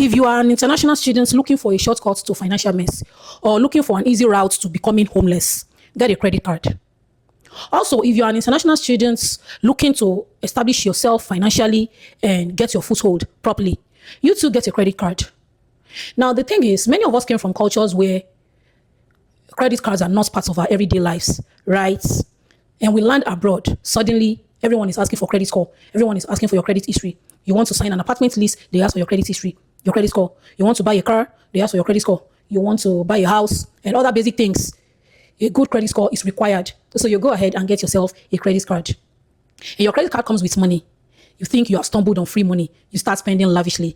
If you are an international student looking for a shortcut to financial mess or looking for an easy route to becoming homeless, get a credit card. Also, if you're an international student looking to establish yourself financially and get your foothold properly, you too get a credit card. Now, the thing is, many of us came from cultures where credit cards are not part of our everyday lives, right? And we land abroad. Suddenly, everyone is asking for credit score. Everyone is asking for your credit history. You want to sign an apartment lease, they ask for your credit history, your credit score. You want to buy a car, they ask for your credit score. You want to buy a house and other basic things. A good credit score is required. So you go ahead and get yourself a credit card. And your credit card comes with money. You think you have stumbled on free money. You start spending lavishly.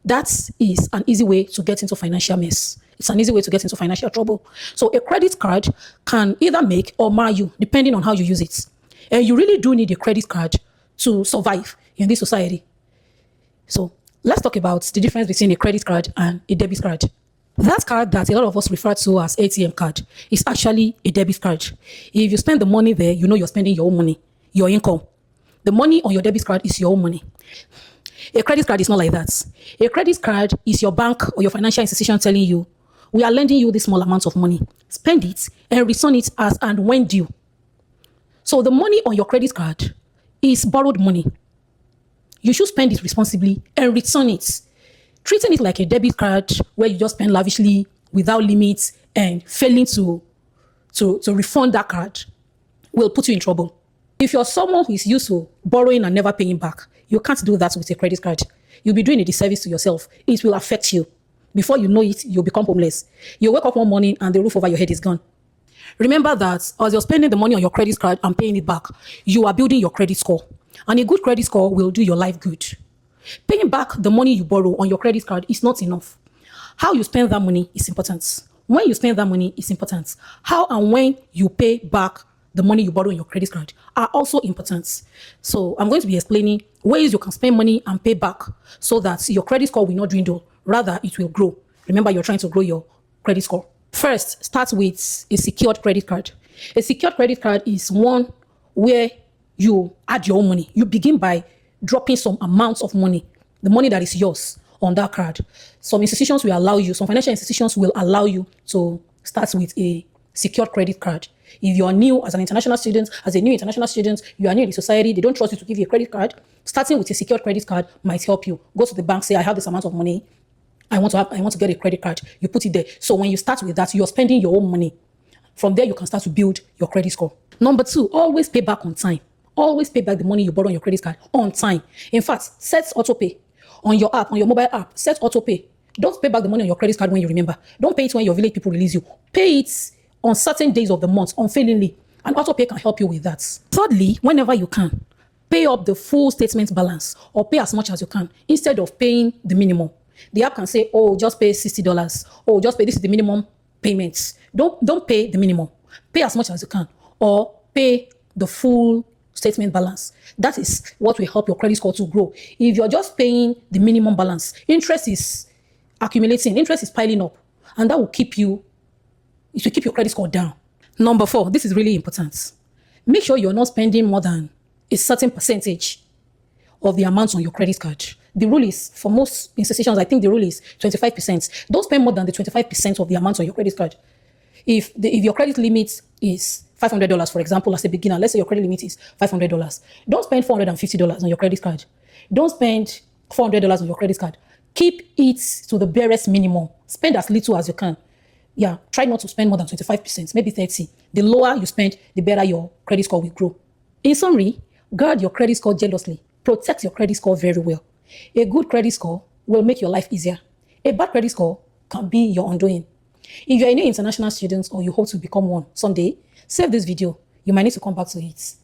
That is an easy way to get into financial mess. It's an easy way to get into financial trouble. So a credit card can either make or mar you, depending on how you use it. And you really do need a credit card to survive in this society. So let's talk about the difference between a credit card and a debit card. That card that a lot of us refer to as ATM card is actually a debit card. If you spend the money there, you know you're spending your own money, your income. The money on your debit card is your own money. A credit card is not like that. A credit card is your bank or your financial institution telling you, we are lending you this small amount of money. Spend it and return it as and when due. So the money on your credit card is borrowed money. You should spend it responsibly and return it. Treating it like a debit card where you just spend lavishly without limits and failing to refund that card will put you in trouble. If you're someone who is used to borrowing and never paying back, you can't do that with a credit card. You'll be doing a disservice to yourself. It will affect you. Before you know it, you'll become homeless. You wake up one morning and the roof over your head is gone. Remember that as you're spending the money on your credit card and paying it back, you are building your credit score. And a good credit score will do your life good. Paying back the money you borrow on your credit card is not enough. How you spend that money is important. When you spend that money is important. How and when you pay back the money you borrow on your credit card are also important. So I'm going to be explaining ways you can spend money and pay back so that your credit score will not dwindle. Rather, it will grow. Remember, you're trying to grow your credit score. First, start with a secured credit card. A secured credit card is one where you add your own money. You begin by dropping some amounts of money, the money that is yours on that card. Some institutions will allow you, some financial institutions will allow you to start with a secured credit card. If you are new as an international student, as a new international student, you are new in the society, they don't trust you to give you a credit card, starting with a secured credit card might help you. Go to the bank, say, I have this amount of money. I want to get a credit card. You put it there. So when you start with that, you're spending your own money. From there, you can start to build your credit score. Number two, always pay back on time. Always pay back the money you borrow on your credit card on time. In fact, set auto pay on your app, on your mobile app. Set auto pay. Don't pay back the money on your credit card when you remember. Don't pay it when your village people release you. Pay it on certain days of the month, unfailingly. And auto pay can help you with that. Thirdly, whenever you can, pay up the full statement balance or pay as much as you can instead of paying the minimum. The app can say, oh, just pay $60. Oh, just pay, this is the minimum payments. Don't pay the minimum. Pay as much as you can or pay the full statement balance. That is what will help your credit score to grow. If you're just paying the minimum balance, interest is accumulating, interest is piling up, and that will keep your credit score down. Number four, this is really important. Make sure you're not spending more than a certain percentage of the amount on your credit card. The rule is, for most institutions, I think the rule is 25%. Don't spend more than the 25% of the amount on your credit card. If your credit limit is $500, for example, as a beginner, let's say your credit limit is $500. Don't spend $450 on your credit card. Don't spend $400 on your credit card. Keep it to the barest minimum. Spend as little as you can. Yeah, try not to spend more than 25%, maybe 30%. The lower you spend, the better your credit score will grow. In summary, guard your credit score jealously. Protect your credit score very well. A good credit score will make your life easier. A bad credit score can be your undoing. If you're a new international student or you hope to become one someday, save this video. You might need to come back to it.